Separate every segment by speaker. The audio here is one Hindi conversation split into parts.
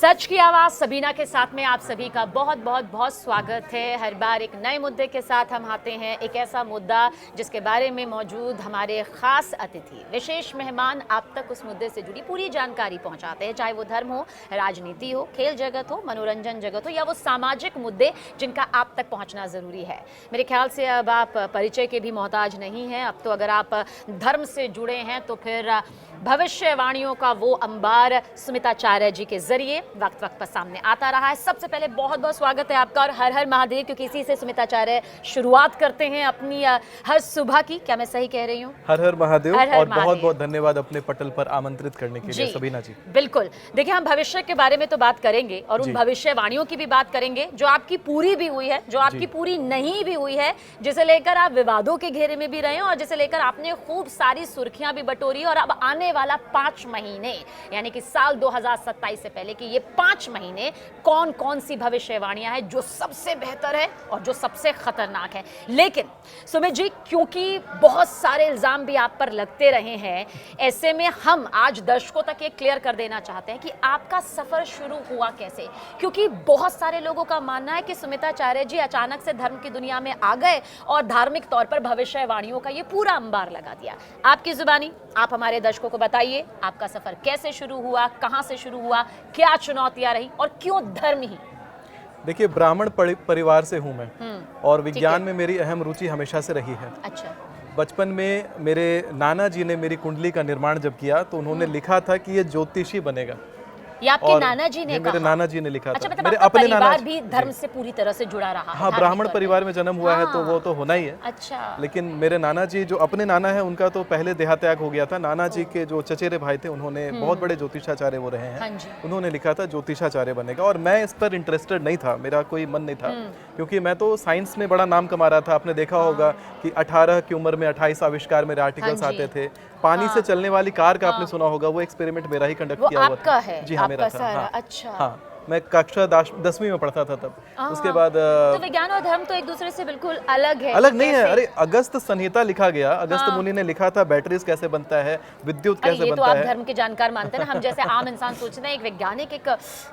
Speaker 1: सच की आवाज़ सबीना के साथ में आप सभी का बहुत बहुत बहुत स्वागत है। हर बार एक नए मुद्दे के साथ हम आते हैं, एक ऐसा मुद्दा जिसके बारे में मौजूद हमारे ख़ास अतिथि, विशेष मेहमान आप तक उस मुद्दे से जुड़ी पूरी जानकारी पहुंचाते हैं, चाहे वो धर्म हो, राजनीति हो, खेल जगत हो, मनोरंजन जगत हो या वो सामाजिक मुद्दे जिनका आप तक पहुँचना ज़रूरी है। मेरे ख्याल से अब आप परिचय के भी मोहताज नहीं हैं। अब तो अगर आप धर्म से जुड़े हैं तो फिर भविष्यवाणियों का वो अंबार सुमिताचार्य जी के जरिए वक्त वक्त पर सामने आता रहा है। सबसे पहले बहुत बहुत स्वागत है आपका और हर हर महादेव, क्योंकि इसी से सुमिताचार्य शुरुआत करते हैं अपनी हर सुबह की। क्या मैं सही कह रही हूँ?
Speaker 2: हर हर महादेव।
Speaker 1: हर हर
Speaker 2: और
Speaker 1: महादेव।
Speaker 2: बहुत बहुत धन्यवाद अपने पटल पर आमंत्रित करने के लिए सबीना जी।
Speaker 1: बिल्कुल, देखिए हम भविष्य के बारे में तो बात करेंगे और उन भविष्यवाणियों की भी बात करेंगे जो आपकी पूरी भी हुई है, जो आपकी पूरी नहीं भी हुई है, जिसे लेकर आप विवादों के घेरे में भी रहे हैं और जिसे लेकर आपने खूब सारी सुर्खियां भी बटोरी। और अब आने वाला 5 महीने यानी कि साल 2027 से पहले कि ये 5 महीने कौन कौन सी भविष्यवाणियां हैं जो सबसे बेहतर है और जो सबसे खतरनाक है। लेकिन सुमित जी, क्योंकि बहुत सारे इल्जाम भी आप पर लगते रहे हैं, ऐसे में हम आज दर्शकों तक ये क्लियर कर देना चाहते हैं कि आपका सफर शुरू हुआ कैसे। क्योंकि बहुत सारे लोगों का मानना है कि सुमिताचार्य जी अचानक से धर्म की दुनिया में आ गए और धार्मिक तौर पर भविष्यवाणियों का ये पूरा अंबार लगा दिया। आपकी जुबानी आप हमारे दर्शकों को बताइए, आपका सफर कैसे शुरू हुआ, कहां से शुरू हुआ, क्या चुनौतियां रही और क्यों धर्म ही?
Speaker 2: देखिए, ब्राह्मण परिवार से हूँ मैं और विज्ञान में मेरी अहम रुचि हमेशा से रही है।
Speaker 1: अच्छा।
Speaker 2: बचपन में मेरे नाना जी ने मेरी कुंडली का निर्माण जब किया तो उन्होंने लिखा था कि ये ज्योतिषी बनेगा।
Speaker 1: ये आपके नाना जी ने
Speaker 2: मेरे नाना जी ने लिखा
Speaker 1: अच्छा,
Speaker 2: था।
Speaker 1: मतलब
Speaker 2: मेरे
Speaker 1: आपका
Speaker 2: अपने
Speaker 1: परिवार
Speaker 2: नाना
Speaker 1: भी धर्म से पूरी तरह से जुड़ा रहा है।
Speaker 2: हाँ, ब्राह्मण परिवार में जन्म हुआ है तो वो तो होना ही है।
Speaker 1: अच्छा।
Speaker 2: लेकिन मेरे नाना जी जो अपने नाना है उनका तो पहले देहात्याग हो गया था। नाना जी के जो चचेरे भाई थे उन्होंने बहुत बड़े ज्योतिषाचार्य वो रहे हैं।
Speaker 1: हाँ जी।
Speaker 2: उन्होंने लिखा था ज्योतिषाचार्य बनेगा और मैं इस पर इंटरेस्टेड नहीं था, मेरा कोई मन नहीं था, क्योंकि मैं तो साइंस में बड़ा नाम कमा रहा था। आपने देखा होगा कि 18 की उम्र में 28 आविष्कार मेरे आर्टिकल्स आते थे। पानी से चलने वाली कार का आपने सुना होगा, वो एक्सपेरिमेंट मेरा ही कंडक्ट किया हुआ था। जी हाँ, मेरा था। हाँ,
Speaker 1: अच्छा।
Speaker 2: हाँ, मैं कक्षा 10वीं में पढ़ता था तब। उसके बाद
Speaker 1: तो विज्ञान और धर्म तो एक दूसरे से बिल्कुल अलग है।
Speaker 2: अलग नहीं है। अरे, अगस्त संहिता लिखा गया, अगस्त मुनि ने लिखा था बैटरीज कैसे बनता है, विद्युत कैसे बनता है।
Speaker 1: आप धर्म के जानकार मानते हैं ना, हम जैसे आम इंसान सोचते हैं एक वैज्ञानिक, एक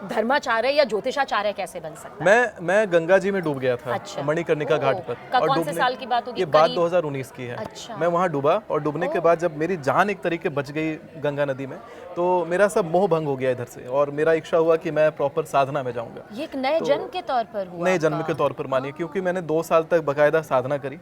Speaker 1: धर्माचार्य या ज्योतिषाचार्य कैसे बन सकता है।
Speaker 2: मैं गंगा जी में डूब गया था।
Speaker 1: अच्छा।
Speaker 2: मणिकर्णिका घाट पर।
Speaker 1: और कौन से साल की बात होगी?
Speaker 2: ये बात 2019 की है।
Speaker 1: अच्छा।
Speaker 2: मैं वहाँ डूबा और डूबने के बाद जब मेरी जान एक तरीके बच गई गंगा नदी में, तो मेरा सब मोह भंग हो गया इधर से और मेरा इच्छा हुआ कि मैं प्रॉपर साधना में जाऊंगा।
Speaker 1: ये एक नए जन्म के तौर पर हुआ?
Speaker 2: नए जन्म के तौर पर मानिए, क्योंकि मैंने 2 साल तक बकायदा साधना करी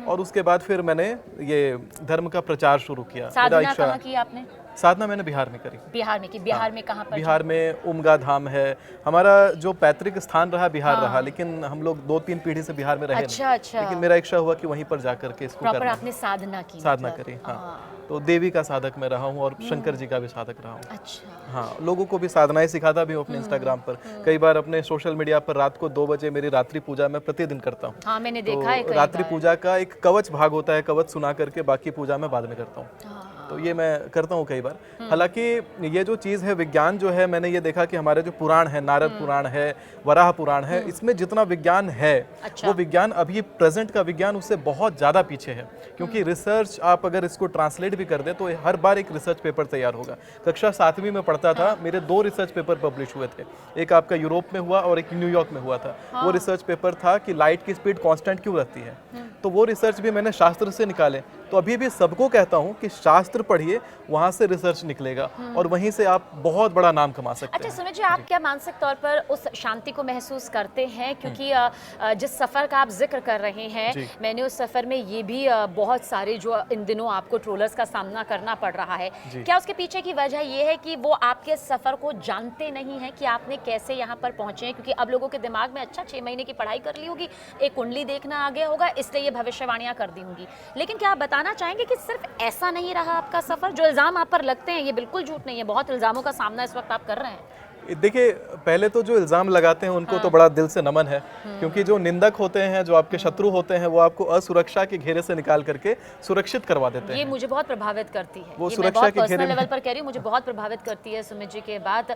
Speaker 2: और उसके बाद फिर मैंने ये धर्म का प्रचार शुरू किया।
Speaker 1: साधना कहाँ की आपने?
Speaker 2: साधना मैंने बिहार में करी।
Speaker 1: बिहार में की? बिहार में कहाँ पर?
Speaker 2: बिहार में उमगा धाम है। हमारा जो पैतृक स्थान रहा बिहार रहा, लेकिन हम लोग 2-3 पीढ़ी से बिहार में रहे।
Speaker 1: अच्छा, अच्छा।
Speaker 2: लेकिन मेरा इच्छा हुआ कि वहीं पर जाकर के इसको करना।
Speaker 1: आपने साधना की?
Speaker 2: साधना करी, हाँ। तो देवी का साधक मैं रहा हूँ और शंकर जी का भी साधक रहा हूँ।
Speaker 1: अच्छा।
Speaker 2: हाँ, लोगों को भी साधनाएं सिखाता भी हूँ अपने इंस्टाग्राम पर। कई बार अपने सोशल मीडिया पर रात को 2 बजे मेरी रात्रि पूजा मैं प्रतिदिन करता हूँ।
Speaker 1: हाँ, मैंने देखा है।
Speaker 2: रात्रि पूजा का एक कवच भाग होता है, कवच सुना करके बाकी पूजा मैं बाद में करता हूँ। तो ये मैं करता हूँ कई बार। हालांकि ये जो चीज़ है विज्ञान जो है, मैंने ये देखा कि हमारे जो पुराण है, नारद पुराण है, वराह पुराण है, इसमें जितना विज्ञान है वो विज्ञान अभी प्रेजेंट का विज्ञान उससे बहुत ज़्यादा पीछे है। क्योंकि रिसर्च आप अगर इसको ट्रांसलेट भी कर दें तो हर बार एक रिसर्च पेपर तैयार होगा। कक्षा 7वीं में पढ़ता था, मेरे 2 रिसर्च पेपर पब्लिश हुए थे। एक आपका यूरोप में हुआ और एक न्यूयॉर्क में हुआ था। वो रिसर्च पेपर था कि लाइट की स्पीड कांस्टेंट क्यों रहती है। तो वो रिसर्च भी मैंने शास्त्र से निकाले। तो अभी भी सबको कहता हूँ कि शास्त्र पढ़िए, वहाँ से रिसर्च निकलेगा और वहीं से आप बहुत बड़ा नाम कमा सकते हैं।
Speaker 1: अच्छा सुमित जी, आप क्या मानसिक तौर पर उस शांति को महसूस करते हैं? क्योंकि जिस सफ़र का आप जिक्र कर रहे हैं, मैंने उस सफ़र में ये भी बहुत सारे जो इन दिनों आपको ट्रोलर्स का सामना करना पड़ रहा है, क्या उसके पीछे की वजह ये है कि वो आपके सफ़र को जानते नहीं हैं कि आपने कैसे यहाँ पर पहुँचे हैं? क्योंकि अब लोगों के दिमाग में अच्छा 6 महीने की पढ़ाई कर ली होगी, एक कुंडली देखना आ गया होगा, इसलिए ये भविष्यवाणियाँ कर दी होंगी। लेकिन क्या आप बताना चाहेंगे कि सिर्फ ऐसा नहीं रहा आपका सफ़र? जो इल्ज़ाम आप पर लगते हैं ये बिल्कुल झूठ नहीं है, बहुत इल्ज़ामों का सामना इस वक्त आप कर रहे हैं।
Speaker 2: देखिए, पहले तो जो इल्ज़ाम लगाते हैं उनको तो बड़ा दिल से नमन है, क्योंकि जो निंदक होते हैं, जो आपके शत्रु होते हैं, वो आपको असुरक्षा के घेरे से निकाल करके सुरक्षित करवा देते हैं।
Speaker 1: ये मुझे बहुत प्रभावित करती है।
Speaker 2: वो
Speaker 1: ये
Speaker 2: सुरक्षा
Speaker 1: मैं
Speaker 2: के
Speaker 1: बहुत
Speaker 2: घेरे
Speaker 1: पर्सनल
Speaker 2: में
Speaker 1: लेवल पर कह रही हूँ, मुझे बहुत प्रभावित करती है सुमित जी के बाद।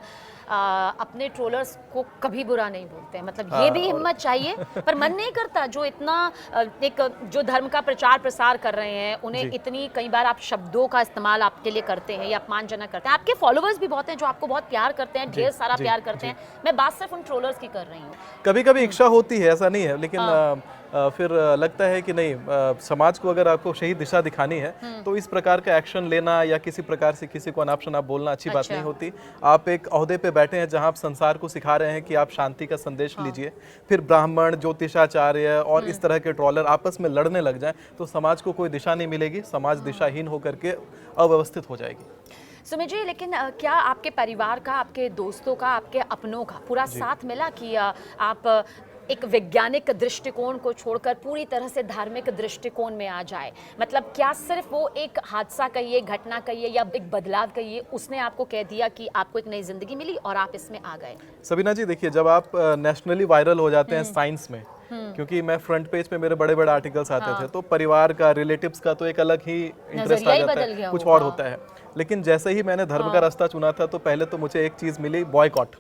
Speaker 1: अपने ट्रोलर्स को कभी बुरा नहीं बोलते हैं, मतलब ये भी हिम्मत चाहिए, पर मन नहीं करता जो इतना एक जो धर्म का प्रचार प्रसार कर रहे हैं उन्हें इतनी कई बार आप शब्दों का इस्तेमाल आपके लिए करते हैं या अपमानजनक करते हैं। आपके फॉलोअर्स भी बहुत हैं जो आपको बहुत प्यार करते हैं, ढेर सारा प्यार करते हैं। मैं बात सिर्फ उन ट्रोलर्स की कर रही हूँ।
Speaker 2: कभी कभी इच्छा होती है, ऐसा नहीं है, लेकिन फिर लगता है कि नहीं, समाज को अगर आपको सही दिशा दिखानी है तो इस प्रकार का एक्शन लेना या किसी प्रकार से किसी को अनाप शनाप बोलना अच्छी बात नहीं होती। आप एक ओहदे पे बैठे हैं जहां आप संसार को सिखा रहे हैं कि आप शांति का संदेश लीजिए, फिर ब्राह्मण, ज्योतिषाचार्य और इस तरह के ट्रॉलर आपस में लड़ने लग जाएं तो समाज को कोई दिशा नहीं मिलेगी, समाज दिशाहीन होकर के अव्यवस्थित हो जाएगी।
Speaker 1: सुमित जी, लेकिन क्या आपके परिवार का, आपके दोस्तों का, आपके अपनों का पूरा साथ मिला कि आप एक वैज्ञानिक दृष्टिकोण को छोड़कर पूरी तरह से धार्मिक दृष्टिकोण में आ जाए? मतलब क्या सिर्फ वो एक हादसा कहिए, घटना कहिए या एक बदलाव कहिए, उसने आपको कह दिया कि आपको एक नई जिंदगी मिली और आप इसमें आ गए?
Speaker 2: सबीना जी देखिए, जब आप नेशनली वायरल हो जाते हैं साइंस में, क्योंकि मैं फ्रंट पेज पे मेरे बड़े बड़े आर्टिकल्स आते थे, तो परिवार का, रिलेटिव्स का तो एक अलग ही इंटरेस्ट आ जाता है, कुछ और होता है। लेकिन जैसे ही मैंने धर्म का रास्ता चुना था तो पहले तो मुझे एक चीज मिली, बॉयकॉट।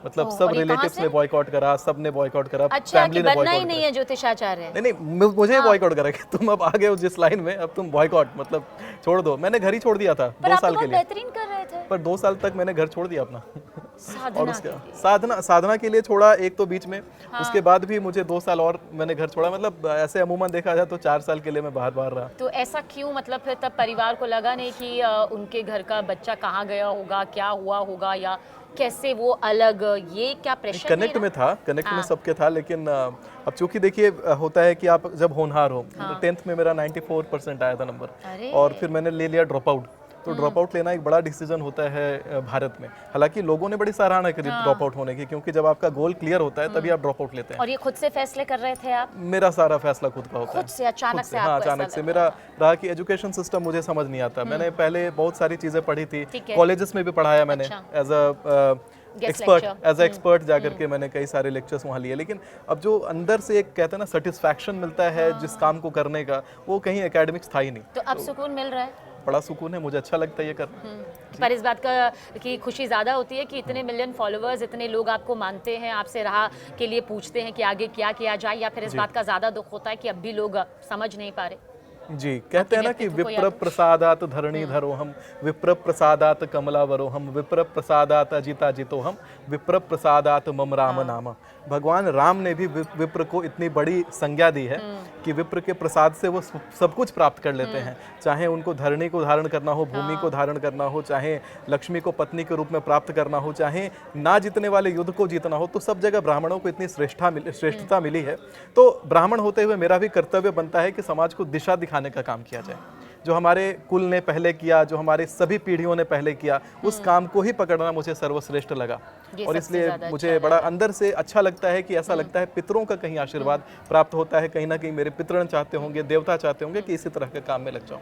Speaker 2: मतलब सब रिलेटिव्स ने बॉयकॉट करा, सब ने बॉयकॉट करा, फैमिली ने बॉयकॉट
Speaker 1: ही नहीं है ज्योतिषाचार्य।
Speaker 2: नहीं, मुझे बॉयकॉट करा कि तुम अब आ गए हो जिस लाइन में, अब तुम बॉयकॉट मतलब छोड़ दो। मैंने घर ही छोड़ दिया था 2 साल के लिए।
Speaker 1: बेहतरीन कर रहे थे।
Speaker 2: पर 2 साल तक मैंने घर छोड़ दिया अपना। और उसके
Speaker 1: साधना
Speaker 2: साधना के लिए छोड़ा एक तो बीच में, उसके बाद भी मुझे 2 साल और मैंने घर छोड़ा। मतलब ऐसे अमूमन देखा जाए तो 4 साल के लिए मैं बाहर रहा।
Speaker 1: तो ऐसा क्यों? मतलब फिर तब परिवार को लगा नहीं कि उनके घर का बच्चा कहाँ गया होगा, क्या हुआ होगा, या कैसे वो अलग, ये क्या प्रेशर?
Speaker 2: कनेक्ट में था, कनेक्ट में सबके था, लेकिन अब चूंकि देखिए होता है कि आप जब होनहार हो, 10th में मेरा 94% आया था नंबर, और फिर मैंने ले लिया ड्रॉप आउट। तो ड्रॉप आउट लेना एक बड़ा डिसीजन होता है भारत में। हालांकि लोगों ने बड़ी सराहना करी ड्रॉप आउट होने की, क्योंकि जब आपका गोल क्लियर होता है तभी आप ड्रॉप आउट लेते हैं।
Speaker 1: और ये खुद से फैसले कर रहे थे आप?
Speaker 2: मेरा सारा फैसला खुद का होता है।
Speaker 1: खुद से अचानक से?
Speaker 2: हाँ, अचानक से। मेरा रहा कि एजुकेशन सिस्टम मुझे समझ नहीं आता। मैंने पहले बहुत सारी चीजें पढ़ी थी, कॉलेजेस में भी पढ़ाया मैंने एज अ एक्सपर्ट जाकर के मैंने कई सारे लेक्चर्स वहाँ लिए। लेकिन अब जो अंदर से एक कहते हैं ना सेटिस्फैक्शन मिलता है जिस काम को करने का, वो कहीं एकेडमिक्स था ही नहीं।
Speaker 1: तो अब सुकून मिल रहा है?
Speaker 2: बड़ा सुकून है, मुझे अच्छा लगता है ये करना।
Speaker 1: पर इस बात का कि खुशी ज़्यादा होती है कि इतने मिलियन फॉलोअर्स, इतने लोग आपको मानते हैं, आपसे राह के लिए पूछते हैं कि आगे क्या किया जाए, या फिर इस बात का ज़्यादा दुख होता है कि अब भी लोग समझ नहीं पा रहे?
Speaker 2: जी, कहते हैं ना कि विप्र प्रसादात धरणी धरोहम, विप्र प्रसादात कमलावरोहम, विप्र प्रसादात अजिता जितोहम, विप्र प्रसादात मम राम नाम। भगवान राम ने भी विप्र को इतनी बड़ी संज्ञा दी है कि विप्र के प्रसाद से वो सब कुछ प्राप्त कर लेते हैं। चाहे उनको धरणी को धारण करना हो, भूमि को धारण करना हो, चाहे लक्ष्मी को पत्नी के रूप में प्राप्त करना हो, चाहे ना जीतने वाले युद्ध को जीतना हो, तो सब जगह ब्राह्मणों को इतनी श्रेष्ठता मिली है। तो ब्राह्मण होते हुए मेरा भी कर्तव्य बनता है कि समाज को दिशा दिखाने का काम किया जाए। जो हमारे कुल ने पहले किया, जो हमारे सभी पीढ़ियों ने पहले किया, उस काम को ही पकड़ना मुझे सर्वश्रेष्ठ लगा। और इसलिए मुझे बड़ा अंदर से अच्छा लगता है कि ऐसा लगता है पितरों का कहीं आशीर्वाद प्राप्त होता है। कहीं ना कहीं मेरे पितरण चाहते होंगे, देवता चाहते होंगे कि इसी तरह के काम में लग जाओ।